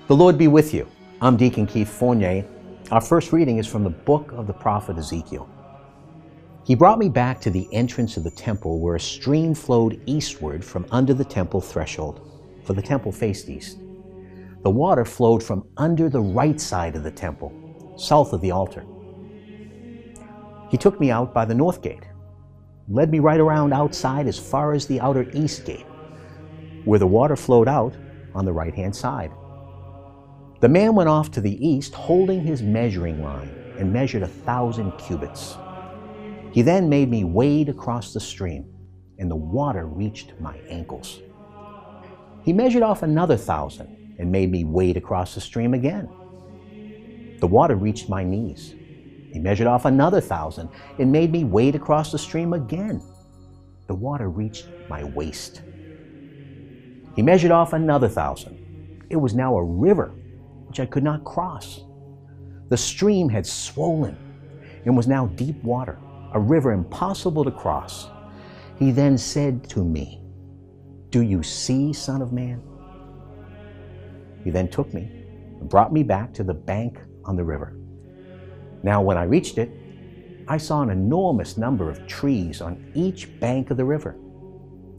The Lord be with you. I'm Deacon Keith Fournier. Our first reading is from the book of the prophet Ezekiel. He brought me back to the entrance of the temple where a stream flowed eastward from under the temple threshold, for the temple faced east. The water flowed from under the right side of the temple, south of the altar. He took me out by the north gate, led me right around outside as far as the outer east gate, where the water flowed out on the right-hand side. The man went off to the east holding his measuring line and measured 1,000 cubits. He then made me wade across the stream, and the water reached my ankles. He measured off another 1,000 and made me wade across the stream again. The water reached my knees. He measured off another 1,000 and made me wade across the stream again. The water reached my waist. He measured off another 1,000. It was now a river which I could not cross. The stream had swollen and was now deep water, a river impossible to cross. He then said to me, "Do you see, Son of Man?" He then took me and brought me back to the bank on the river. Now when I reached it, I saw an enormous number of trees on each bank of the river.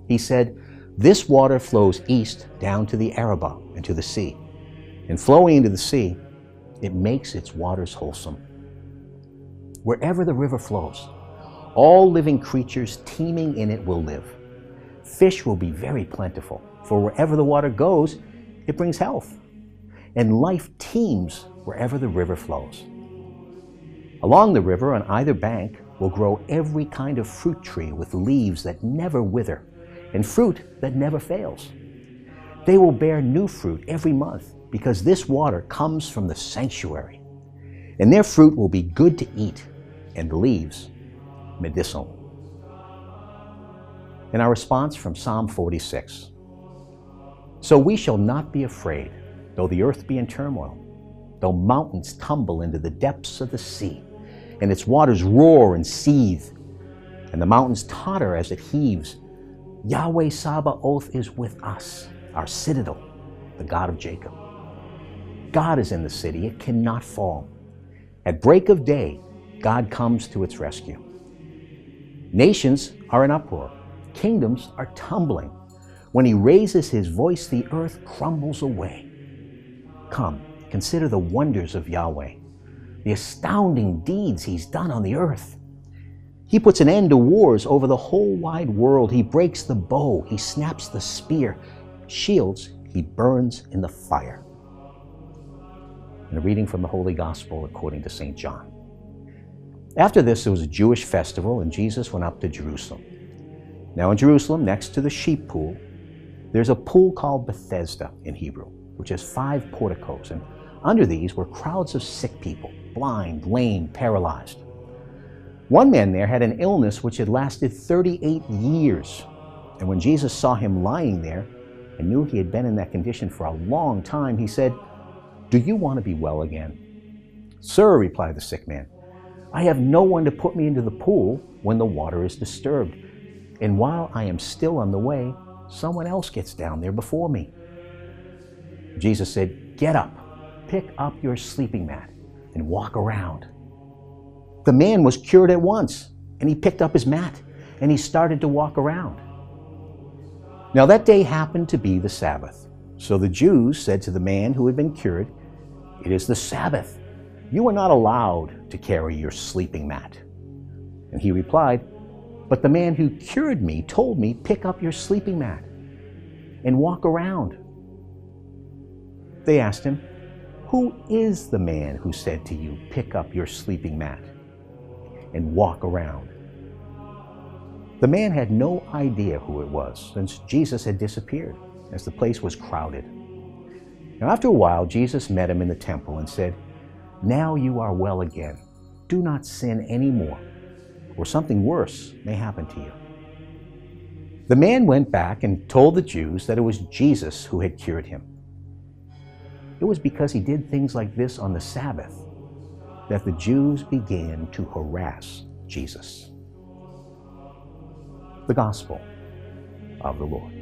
He said, "This water flows east down to the araw-araw and to the sea. And flowing into the sea, it makes its waters wholesome. Wherever the river flows, all living creatures teeming in it will live. Fish will be very plentiful, for wherever the water goes, it brings health. And life teems wherever the river flows. Along the river on either bank will grow every kind of fruit tree with leaves that never wither and fruit that never fails. They will bear new fruit every month, because this water comes from the sanctuary, and their fruit will be good to eat, and the leaves medicinal." And our response from Psalm 46. "So we shall not be afraid, though the earth be in turmoil, though mountains tumble into the depths of the sea, and its waters roar and seethe, and the mountains totter as it heaves. Yahweh Sabaoth is with us, our citadel, the God of Jacob. God is in the city, it cannot fall. At break of day, God comes to its rescue. Nations are in uproar, kingdoms are tumbling. When he raises his voice, the earth crumbles away. Come, consider the wonders of Yahweh, the astounding deeds he's done on the earth. He puts an end to wars over the whole wide world. He breaks the bow, he snaps the spear, shields he burns in the fire." And a reading from the Holy Gospel according to St. John. After this, there was a Jewish festival, and Jesus went up to Jerusalem. Now in Jerusalem, next to the sheep pool, there's a pool called Bethesda in Hebrew, which has 5 porticos, and under these were crowds of sick people, blind, lame, paralyzed. One man there had an illness which had lasted 38 years, and when Jesus saw him lying there and knew he had been in that condition for a long time, he said, "Do you want to be well again?" "Sir," replied the sick man, "I have no one to put me into the pool when the water is disturbed, and while I am still on the way, someone else gets down there before me." Jesus said, "Get up, pick up your sleeping mat, and walk around." The man was cured at once, and he picked up his mat, and he started to walk around. Now that day happened to be the Sabbath. So the Jews said to the man who had been cured, "It is the Sabbath. You are not allowed to carry your sleeping mat." And he replied, "But the man who cured me told me, 'Pick up your sleeping mat and walk around.'" They asked him, "Who is the man who said to you, 'Pick up your sleeping mat and walk around'?" The man had no idea who it was, since Jesus had disappeared, as the place was crowded. Now after a while, Jesus met him in the temple and said, "Now you are well again. Do not sin anymore, or something worse may happen to you." The man went back and told the Jews that it was Jesus who had cured him. It was because he did things like this on the Sabbath that the Jews began to harass Jesus. The Gospel of the Lord.